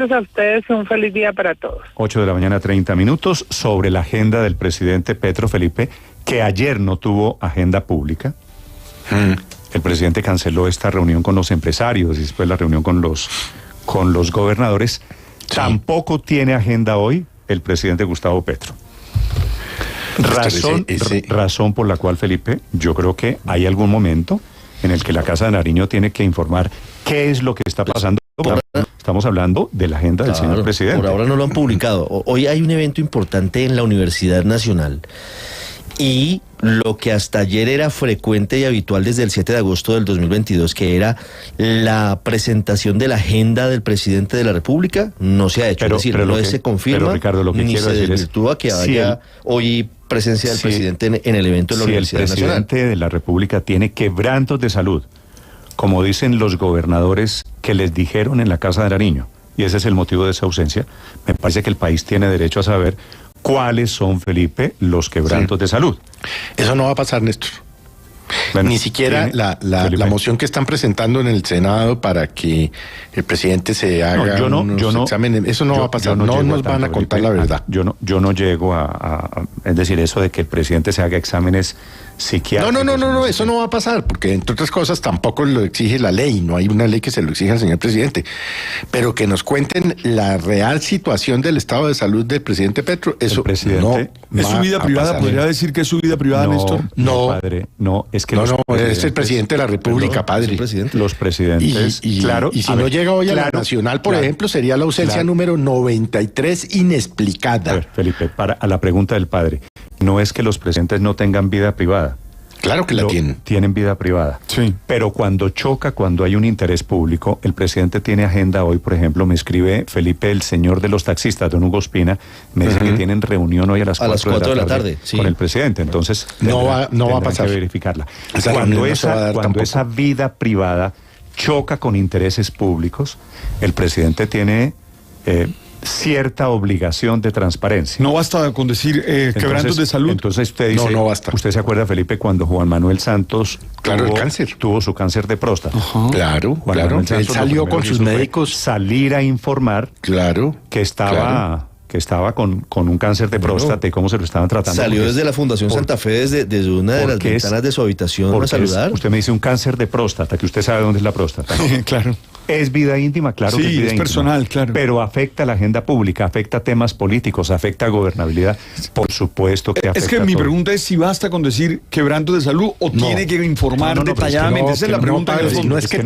Gracias a ustedes, un feliz día para todos. 8 de la mañana, 30 minutos, sobre la agenda del presidente Petro, Felipe, que ayer no tuvo agenda pública. El presidente canceló esta reunión con los empresarios y después la reunión con los gobernadores. Sí. Tampoco tiene agenda hoy el presidente Gustavo Petro. Razón por la cual, Felipe, yo creo que hay algún momento en el que la Casa de Nariño tiene que informar qué es lo que está pasando. Estamos hablando de la agenda del señor presidente. Por ahora no lo han publicado. Hoy hay un evento importante en la Universidad Nacional y lo que hasta ayer era frecuente y habitual desde el 7 de agosto del 2022, que era la presentación de la agenda del presidente de la República, no se ha hecho. Es decir, no se confirma, Ricardo, lo que ni se desvirtúa que haya hoy presencia del presidente en el evento de la Universidad Nacional. Si el presidente de la República tiene quebrantos de salud, como dicen los gobernadores que les dijeron en la Casa de Nariño, y ese es el motivo de esa ausencia, me parece que el país tiene derecho a saber cuáles son, Felipe, los quebrantos de salud. Eso no va a pasar, Néstor. Bueno, ni siquiera la moción que están presentando en el Senado para que el presidente se haga exámenes, eso no va a pasar, no nos van a contar la verdad. Yo no llego es decir, eso de que el presidente se haga exámenes psiquiátricos. No, eso no va a pasar, porque entre otras cosas tampoco lo exige la ley, no hay una ley que se lo exija al señor presidente, pero que nos cuenten la real situación del estado de salud del presidente Petro, eso presidente, no es su vida privada, podría decir que es su vida privada, Néstor. No, padre, no, es que es el presidente de la República, padre. Los presidentes, claro. Y si no llega hoy a la Nacional, por ejemplo, sería la ausencia número 93 inexplicada. A ver, Felipe, a la pregunta del padre, no es que los presidentes no tengan vida privada. Claro que la tienen. Tienen vida privada. Sí. Pero cuando hay un interés público, el presidente tiene agenda hoy, por ejemplo, me escribe Felipe, el señor de los taxistas, don Hugo Espina, me dice que tienen reunión hoy a las 4 de la tarde con el presidente. Entonces, no va a pasar. Que verificarla. Cuando esa vida privada choca con intereses públicos, el presidente tiene cierta obligación de transparencia. No basta con decir quebrantos de salud. Entonces usted dice, no basta. Usted se acuerda, Felipe, cuando Juan Manuel Santos tuvo su cáncer de próstata. Claro. Él salió con sus médicos. Salir a informar que estaba con un cáncer de próstata y cómo se lo estaban tratando. Salió desde la Fundación Santa Fe, desde una de las ventanas de su habitación a saludar. Usted me dice un cáncer de próstata, que usted sabe dónde es la próstata. Claro. Es vida íntima, claro que es vida íntima. Personal, claro. Pero afecta la agenda pública, afecta temas políticos, afecta gobernabilidad. Por supuesto que afecta. Es que mi pregunta es si basta con decir quebranto de salud o tiene que informar detalladamente. Esa es la pregunta. No es que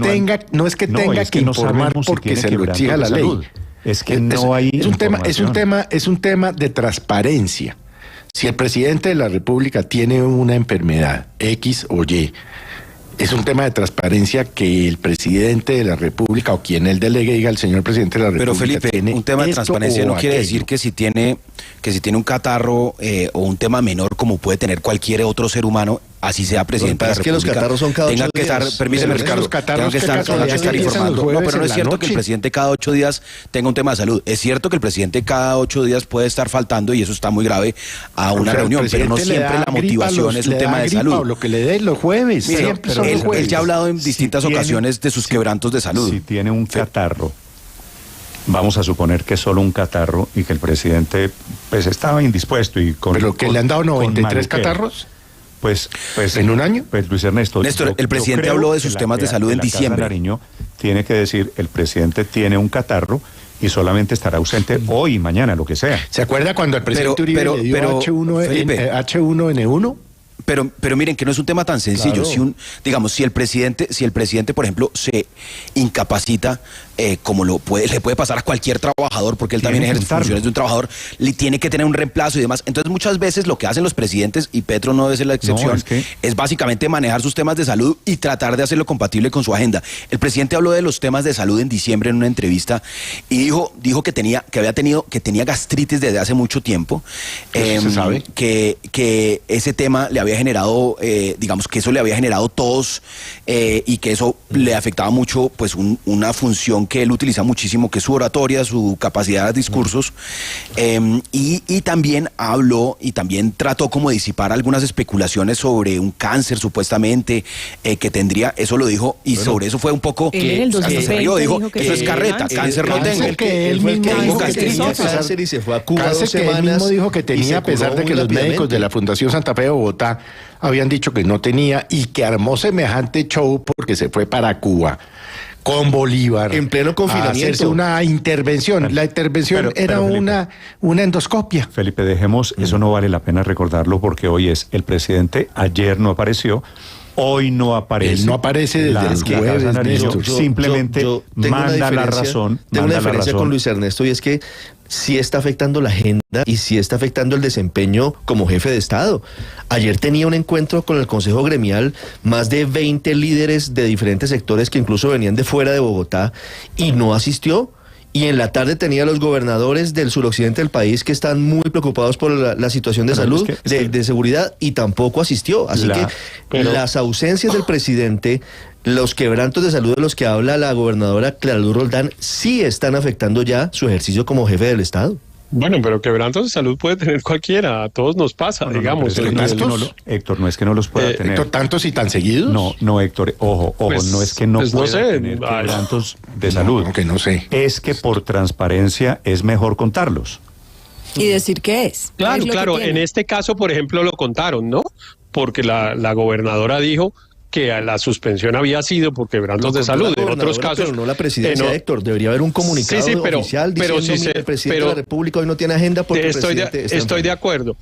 tenga que informar porque se lo exija la ley. Es que no hay. Es un tema de transparencia. Si el presidente de la República tiene una enfermedad X o Y, es un tema de transparencia que el presidente de la República o quien él delegue diga al señor presidente de la República. Pero Felipe, un tema de transparencia no quiere decir que si tiene un catarro o un tema menor como puede tener cualquier otro ser humano, así sea presidente de la República. Es que los catarros son cada 8 días. Permíteme, Ricardo, tengo que estar informando. No, pero no es cierto que el presidente cada 8 días tenga un tema de salud. Es cierto que el presidente cada 8 días puede estar faltando y eso está muy grave a una reunión, pero no siempre la motivación es un tema de salud. Lo que le dé los jueves, él ya ha hablado en distintas ocasiones de sus quebrantos de salud. Si tiene un catarro, vamos a suponer que es solo un catarro y que el presidente pues estaba indispuesto y ¿Pero que le han dado 93 catarros? Pues ¿en un año? Pues Luis Ernesto. Néstor, el presidente habló de sus temas de salud en diciembre. Nariño tiene que decir, el presidente tiene un catarro y solamente estará ausente hoy, mañana, lo que sea. ¿Se acuerda cuando el presidente Uribe le dio H1N1? Pero miren que no es un tema tan sencillo. Claro. Si el presidente, por ejemplo, se incapacita, como le puede pasar a cualquier trabajador, porque él también ejerce funciones de un trabajador, le tiene que tener un reemplazo y demás. Entonces muchas veces lo que hacen los presidentes, y Petro no es la excepción, es básicamente manejar sus temas de salud y tratar de hacerlo compatible con su agenda. El presidente habló de los temas de salud en diciembre en una entrevista y dijo que tenía gastritis desde hace mucho tiempo. ¿Se sabe? Que ese tema le había generado, digamos que eso le había generado tos y que eso le afectaba mucho, pues una función que él utiliza muchísimo, que es su oratoria, su capacidad de discursos, y también habló y también trató como de disipar algunas especulaciones sobre un cáncer supuestamente que tendría, eso lo dijo, y sobre eso fue un poco que se rió, dijo que eso es carreta, cáncer no tengo. Que él mismo dijo que tenía cáncer y se fue a Cuba 2 semanas. Él mismo dijo que tenía, a pesar de que los médicos de la Fundación Santa Fe de Bogotá habían dicho que no tenía, y que armó semejante show porque se fue para Cuba con Bolívar en pleno confinamiento a hacerse una intervención. La intervención era Felipe, una endoscopia. Felipe, dejemos, eso no vale la pena recordarlo porque hoy es el presidente, ayer no apareció. Hoy no aparece. Él no aparece desde el jueves, Néstor. Simplemente manda la razón. Tengo una diferencia con Luis Ernesto, y es que sí está afectando la agenda y sí está afectando el desempeño como jefe de Estado. Ayer tenía un encuentro con el Consejo Gremial, más de 20 líderes de diferentes sectores que incluso venían de fuera de Bogotá, y no asistió. Y en la tarde tenía a los gobernadores del suroccidente del país que están muy preocupados por la situación de salud, de seguridad, y tampoco asistió. Así que las ausencias del presidente, los quebrantos de salud de los que habla la gobernadora Clara Luz Roldán, sí están afectando ya su ejercicio como jefe del Estado. Bueno, pero quebrantos de salud puede tener cualquiera, a todos nos pasa, digamos. Héctor, no es que no los pueda tener. Héctor, ¿tantos y tan seguidos? No, Héctor, ojo, pues, no es que no pueda tener quebrantos de salud. Aunque no sé. Es que por transparencia es mejor contarlos. Y decir qué es. Claro, en este caso, por ejemplo, lo contaron, ¿no? Porque la gobernadora dijo que la suspensión había sido por quebrantos de salud. En otros casos, pero no la presidencia, Héctor. Debería haber un comunicado oficial diciendo que el presidente de la República hoy no tiene agenda porque estoy de acuerdo,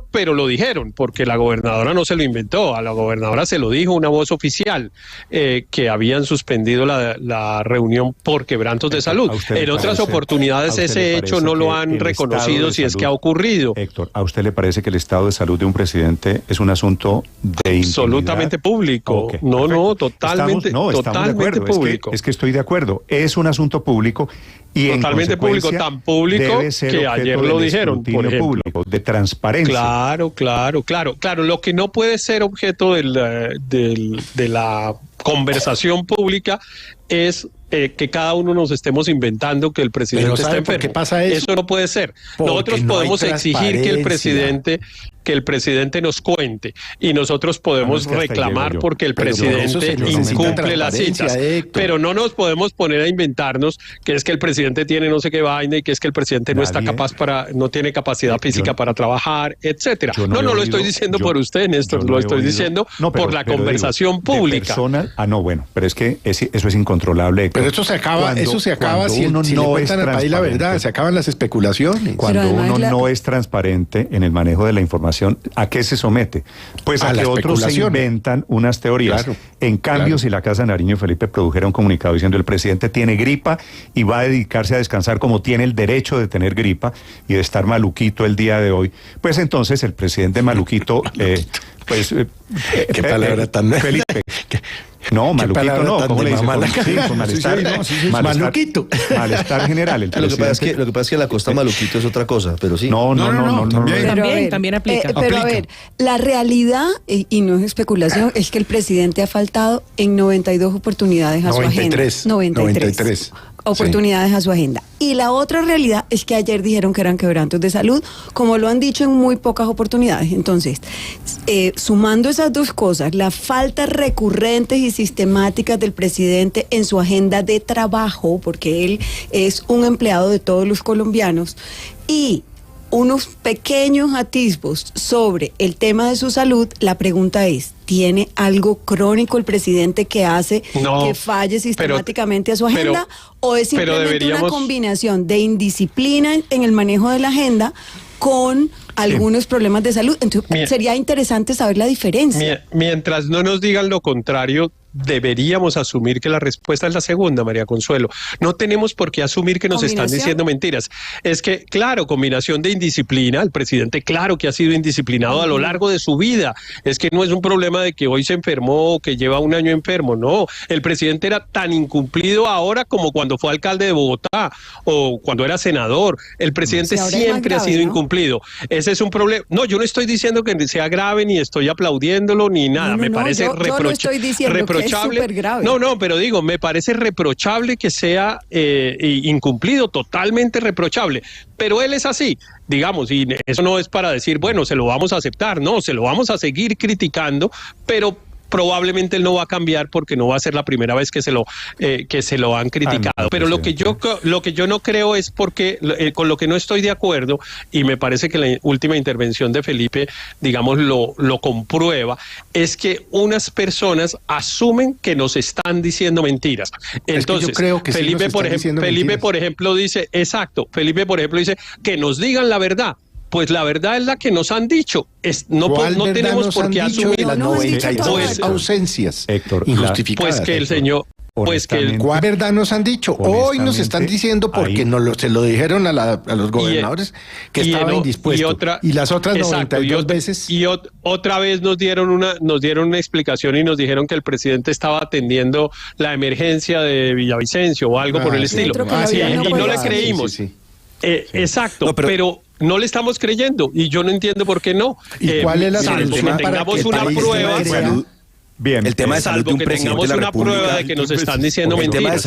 pero lo dijeron, porque la gobernadora no se lo inventó. A la gobernadora se lo dijo una voz oficial, que habían suspendido la reunión por quebrantos de salud. En otras oportunidades ese hecho no lo han reconocido, si es que ha ocurrido. Héctor, ¿a usted le parece que el estado de salud de un presidente es un asunto de absolutamente público? Okay, no, totalmente público. Es que estoy de acuerdo. Es un asunto público y totalmente público, tan público que ayer lo dijeron, por ejemplo. Público, de transparencia. Claro. Lo que no puede ser objeto de la conversación pública es que cada uno nos estemos inventando que el presidente está enfermo. ¿Qué pasa eso? Eso no puede ser. Nosotros podemos exigir que el presidente nos cuente, y nosotros podemos reclamar porque el presidente incumple las citas, pero no nos podemos poner a inventarnos que es que el presidente tiene no sé qué vaina y que es que el presidente no está capaz no tiene capacidad física para trabajar, etcétera. No lo estoy diciendo por usted, Néstor, lo estoy diciendo por la conversación pública. Pero es que eso es incontrolable. Pero eso se acaba si uno no cuentan al país la verdad, se acaban las especulaciones. Cuando uno no es transparente en el manejo de la información, ¿a qué se somete? Pues a que otros se inventan unas teorías. En cambio, si la Casa de Nariño y Felipe produjera un comunicado diciendo el presidente tiene gripa y va a dedicarse a descansar como tiene el derecho de tener gripa y de estar maluquito el día de hoy, pues entonces el presidente maluquito, qué palabra tan Felipe. No, maluquito no, ¿cómo le dice? Con malestar. Maluquito. Malestar general. Lo que pasa es que la costa maluquito es otra cosa, pero sí. No. También aplica. Pero a ver, la realidad, y no es especulación, es que el presidente ha faltado en 92 oportunidades a su agenda. 93 oportunidades a su agenda. Y la otra realidad es que ayer dijeron que eran quebrantos de salud, como lo han dicho en muy pocas oportunidades. Entonces, sumando esas dos cosas, la falta recurrentes y sistemáticas del presidente en su agenda de trabajo, porque él es un empleado de todos los colombianos, y unos pequeños atisbos sobre el tema de su salud, la pregunta es, ¿tiene algo crónico el presidente que hace que falle sistemáticamente a su agenda? ¿O es simplemente una combinación de indisciplina en el manejo de la agenda con algunos problemas de salud? Entonces sería interesante saber la diferencia. Mientras no nos digan lo contrario, deberíamos asumir que la respuesta es la segunda, María Consuelo. No tenemos por qué asumir que nos están diciendo mentiras. Es que, claro, combinación de indisciplina, el presidente, claro que ha sido indisciplinado a lo largo de su vida. Es que no es un problema de que hoy se enfermó o que lleva un año enfermo, no. El presidente era tan incumplido ahora como cuando fue alcalde de Bogotá o cuando era senador. El presidente siempre ha sido incumplido. Ese es un problema. No, yo no estoy diciendo que sea grave, ni estoy aplaudiéndolo, ni nada. Me parece reprochable. No, pero digo, me parece reprochable que sea incumplido, totalmente reprochable. Pero él es así, digamos, y eso no es para decir, bueno, se lo vamos a aceptar, no, se lo vamos a seguir criticando, pero probablemente él no va a cambiar porque no va a ser la primera vez que se lo han criticado. Pero lo que yo no creo es porque con lo que no estoy de acuerdo, y me parece que la última intervención de Felipe, digamos, lo comprueba, es que unas personas asumen que nos están diciendo mentiras. Entonces, yo creo que Felipe, por ejemplo, dice, que nos digan la verdad. Pues la verdad es la que nos han dicho. No tenemos por qué asumir las 92 ausencias, Héctor, injustificadas. Pues que el señor... ¿Cuál verdad nos han dicho? Hoy nos están diciendo, porque se lo dijeron a los gobernadores, que estaba indispuesto. Y las otras 92 veces... Y otra vez nos dieron una explicación y nos dijeron que el presidente estaba atendiendo la emergencia de Villavicencio o algo por el estilo. Y no le creímos. Exacto, pero no le estamos creyendo y yo no entiendo por qué no. ¿Y cuál es la solución para que una prueba? Bien, el tema de salud de un presidente de la República, prueba de que nos están diciendo mentiras.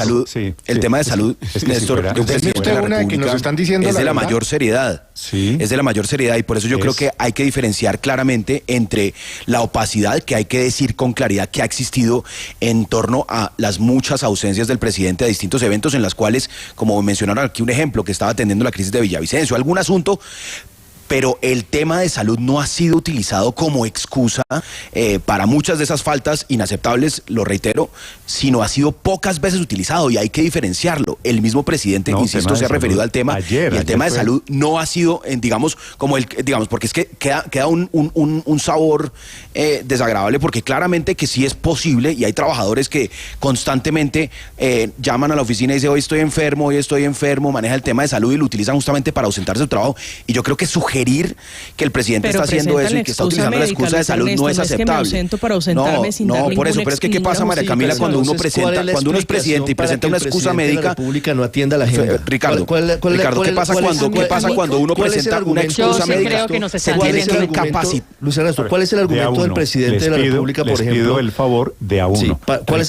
El tema de salud, Néstor, de un presidente de la República es de la mayor seriedad. Es de la mayor seriedad y por eso yo creo que hay que diferenciar claramente entre la opacidad, que hay que decir con claridad que ha existido en torno a las muchas ausencias del presidente a distintos eventos en las cuales, como mencionaron aquí un ejemplo, que estaba atendiendo la crisis de Villavicencio, algún asunto. Pero el tema de salud no ha sido utilizado como excusa para muchas de esas faltas inaceptables, lo reitero, sino ha sido pocas veces utilizado y hay que diferenciarlo. El mismo presidente, insisto, se ha referido al tema y el tema de salud no ha sido, digamos, porque es que queda un sabor desagradable, porque claramente que sí es posible y hay trabajadores que constantemente llaman a la oficina y dicen hoy estoy enfermo, maneja el tema de salud y lo utilizan justamente para ausentarse del trabajo y yo creo que sugerir que el presidente está haciendo eso y que está utilizando la excusa de salud no es aceptable. No, por eso, pero es que ¿qué pasa, María Camila, cuando uno es presidente y presenta una excusa médica? La República no atienda la agenda. Ricardo, ¿qué pasa cuando uno presenta una excusa médica? Se tiene que incapacitar. Luis Ernesto, ¿cuál es el argumento del presidente de la República, por ejemplo? Les pido el favor de a uno. ¿Cuál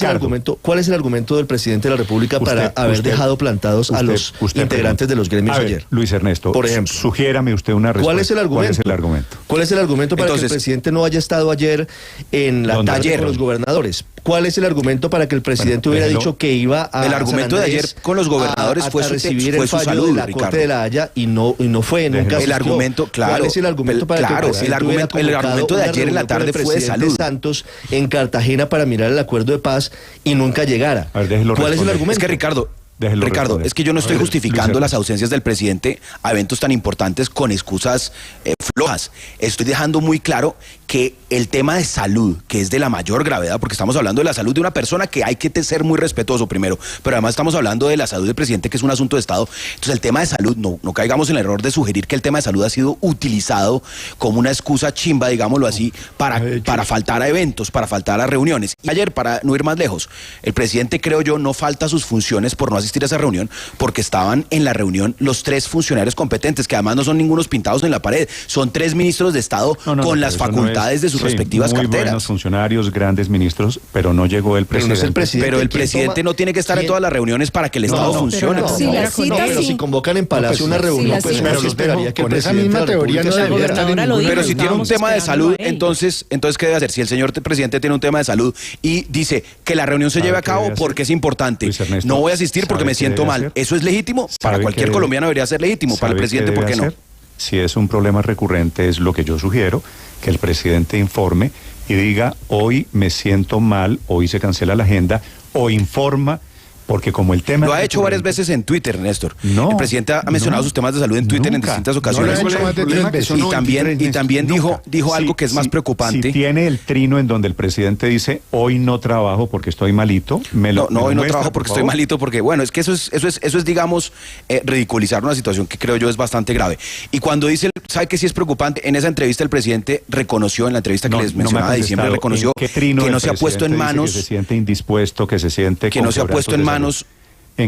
es el argumento del presidente de la República para haber dejado plantados a los integrantes de los gremios ayer? Luis Ernesto, por ejemplo, sugiérame usted una respuesta. ¿Cuál es el argumento? ¿Cuál es el argumento para que el presidente no haya estado ayer en la tarde con los gobernadores? ¿Cuál es el argumento para que el presidente hubiera dicho que iba a el argumento de ayer con los gobernadores fue recibir el fallo salud, de la Corte de la Haya y no fue nunca el argumento, claro. ¿Cuál es el argumento para que el argumento de ayer en la tarde fue de salud? Santos en Cartagena para mirar el acuerdo de paz y nunca llegara. ¿Cuál es el argumento? Es que Ricardo, es que yo no estoy justificando las ausencias del presidente a eventos tan importantes con excusas flojas. Estoy dejando muy claro que el tema de salud, que es de la mayor gravedad, porque estamos hablando de la salud de una persona que hay que ser muy respetuoso primero, pero además estamos hablando de la salud del presidente, que es un asunto de Estado. Entonces el tema de salud, no caigamos en el error de sugerir que el tema de salud ha sido utilizado como una excusa chimba, digámoslo así, para faltar a eventos, para faltar a reuniones. Y ayer, para no ir más lejos, el presidente, creo yo, no falta a sus funciones por no asistir a esa reunión, porque estaban en la reunión los 3 funcionarios competentes, que además no son ningunos pintados en la pared, son 3 ministros de Estado con las facultades de sus respectivas muy carteras. Buenos funcionarios, grandes ministros, pero no llegó el presidente. Pero el presidente no tiene que estar en todas las reuniones para que el Estado funcione. Pero si convocan en Palacio una reunión, pues yo esperaría que con esa misma teoría no debería estar en Pero si tiene un tema de salud, entonces ¿qué debe hacer? Si el señor presidente tiene un tema de salud y dice que la reunión se lleve a cabo porque es importante, no voy a asistir porque me siento mal, ¿eso es legítimo? Para cualquier colombiano debería ser legítimo, para el presidente, ¿por qué no? Si es un problema recurrente, es lo que yo sugiero, que el presidente informe y diga, hoy me siento mal, hoy se cancela la agenda, o informa Porque como el tema... Lo ha hecho varias veces en Twitter, Néstor. El presidente ha mencionado sus temas de salud en Twitter en distintas ocasiones. Y también dijo algo que es más preocupante. Si tiene el trino en donde el presidente dice, hoy no trabajo porque estoy malito, hoy no trabajo porque estoy malito, porque bueno, es que eso es digamos, ridiculizar una situación que creo yo es bastante grave. Y cuando dice, ¿sabe qué sí es preocupante? En esa entrevista el presidente reconoció, en la entrevista que les mencionaba de diciembre, reconoció que no se ha puesto en manos... Que se siente indispuesto, que se siente... Que no se ha puesto en manos...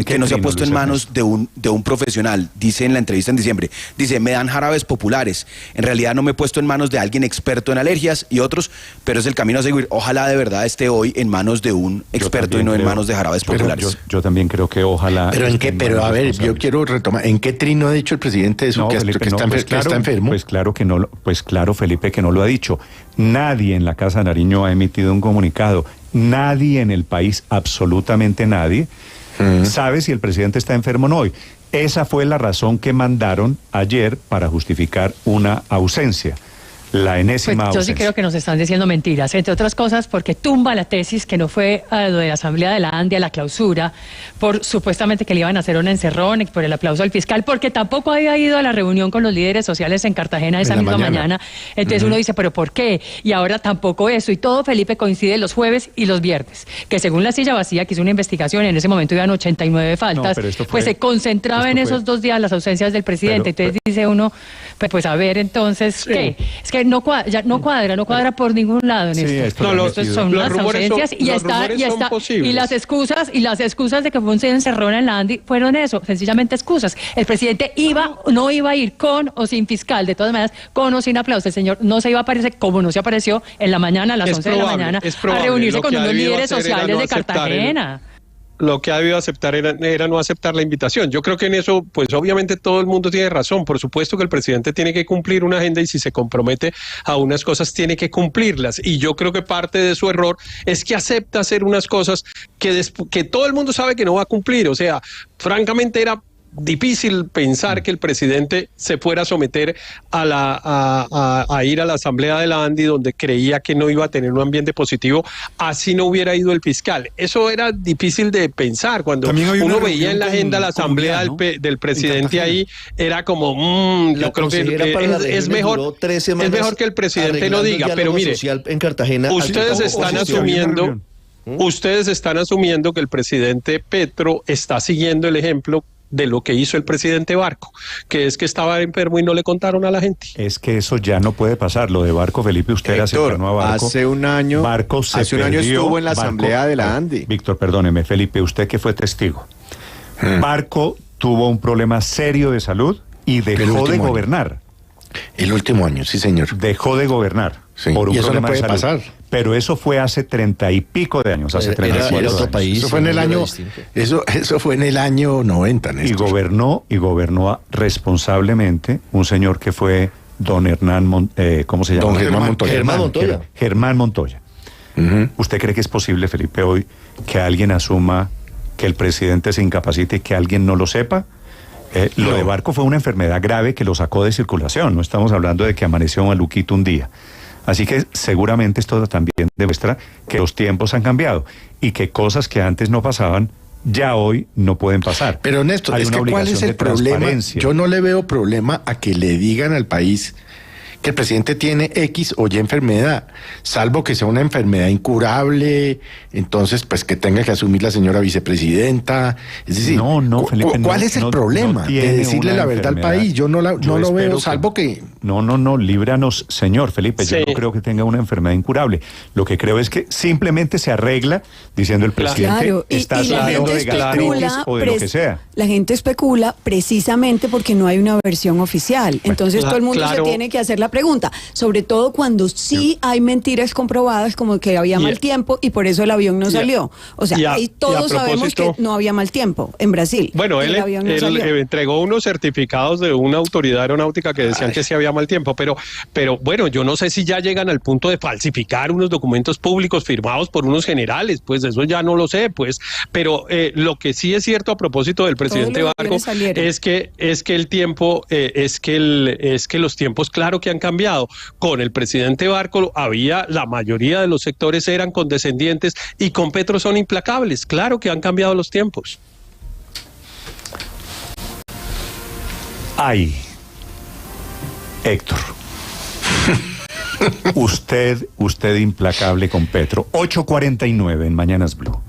que no se ha puesto en manos de un profesional. Dice en la entrevista en diciembre, dice, me dan jarabes populares. En realidad no me he puesto en manos de alguien experto en alergias y otros, pero es el camino a seguir. Ojalá de verdad esté hoy en manos de un experto y no en manos de jarabes populares. Yo también creo que ojalá... Pero a ver, yo quiero retomar, ¿en qué trino ha dicho el presidente eso? No, Felipe, está enfermo. Pues claro, Felipe, que no lo ha dicho. Nadie en la Casa de Nariño ha emitido un comunicado. Nadie en el país, absolutamente nadie, sabe si el presidente está enfermo o no hoy. Esa fue la razón que mandaron ayer para justificar una ausencia. La enésima ausencia. Yo sí creo que nos están diciendo mentiras, entre otras cosas porque tumba la tesis que no fue a lo de la Asamblea de la ANDI a la clausura, por supuestamente que le iban a hacer un encerrón, por el aplauso al fiscal, porque tampoco había ido a la reunión con los líderes sociales en Cartagena esa misma mañana. Entonces uno dice, ¿pero por qué? Y ahora tampoco eso. Y todo, Felipe, coincide los jueves y los viernes, que según la silla vacía, que hizo una investigación, en ese momento iban 89 faltas, pues se concentraba en esos 2 días las ausencias del presidente. Entonces dice uno, pues a ver, entonces, ¿qué? Es que no cuadra por ningún lado en esto. Son las ausencias y las excusas de que fue un encerrón en la ANDI fueron eso, sencillamente excusas. El presidente no iba a ir con o sin fiscal, de todas maneras, con o sin aplauso. El señor no se iba a aparecer, como no se apareció en la mañana, a las 11 de la mañana, a reunirse con unos líderes sociales de Cartagena. Lo que ha debido aceptar era no aceptar la invitación. Yo creo que en eso, pues obviamente todo el mundo tiene razón. Por supuesto que el presidente tiene que cumplir una agenda y si se compromete a unas cosas tiene que cumplirlas. Y yo creo que parte de su error es que acepta hacer unas cosas que todo el mundo sabe que no va a cumplir. O sea, francamente era difícil pensar que el presidente se fuera a someter a ir a la asamblea de la ANDI donde creía que no iba a tener un ambiente positivo, así no hubiera ido el fiscal. Eso era difícil de pensar. Cuando uno veía en la agenda la asamblea del presidente ahí, era como, yo creo que es mejor que el presidente lo diga, pero mire, en Cartagena, ustedes están asumiendo que el presidente Petro está siguiendo el ejemplo de lo que hizo el presidente Barco, que es que estaba enfermo y no le contaron a la gente. Es que eso ya no puede pasar. Lo de Barco, Felipe, usted era cercano a Barco. Hace un año estuvo en la asamblea de la ANDI. Víctor, perdóneme, Felipe, usted que fue testigo. Barco tuvo un problema serio de salud y dejó de gobernar. El último año, sí, señor. Dejó de gobernar. Sí. Por un y eso problema no puede pasar. Pero eso fue hace 30 y pico de años, hace 35 años. Otro país. Eso fue en el año, eso fue en el año 90. Néstor. Y gobernó responsablemente un señor que fue don Hernán, ¿cómo se llama? Don Germán Montoya. Germán Montoya. ¿Usted cree que es posible, Felipe, hoy que alguien asuma que el presidente se incapacite y que alguien no lo sepa? Lo de Barco fue una enfermedad grave que lo sacó de circulación. No estamos hablando de que amaneció maluquito un día. Así que seguramente esto también demuestra que los tiempos han cambiado y que cosas que antes no pasaban ya hoy no pueden pasar. Pero Néstor, es que ¿cuál es el problema? Yo no le veo problema a que le digan al país que el presidente tiene X o Y enfermedad, salvo que sea una enfermedad incurable, entonces pues que tenga que asumir la señora vicepresidenta. Es decir, Felipe, ¿cuál es el problema de decirle la verdad al país? Yo no lo veo, salvo que... No, líbranos, señor Felipe, yo no creo que tenga una enfermedad incurable. Lo que creo es que simplemente se arregla diciendo el presidente está saliendo de gastritis o de lo que sea. La gente especula precisamente porque no hay una versión oficial. Entonces todo el mundo se tiene que hacer la pregunta, sobre todo cuando hay mentiras comprobadas como que había mal tiempo y por eso el avión no salió. O sea, todos sabemos que no había mal tiempo en Brasil. Bueno, él entregó unos certificados de una autoridad aeronáutica que decían que sí había mal tiempo, pero bueno, yo no sé si ya llegan al punto de falsificar unos documentos públicos firmados por unos generales, pues eso ya no lo sé, pues, pero lo que sí es cierto a propósito del presidente Barco es que el tiempo, es que los tiempos, claro que han cambiado. Con el presidente Barco la mayoría de los sectores eran condescendientes y con Petro son implacables. Claro que han cambiado los tiempos. Ay, Héctor. usted implacable con Petro. 8:49 en Mañanas Blue.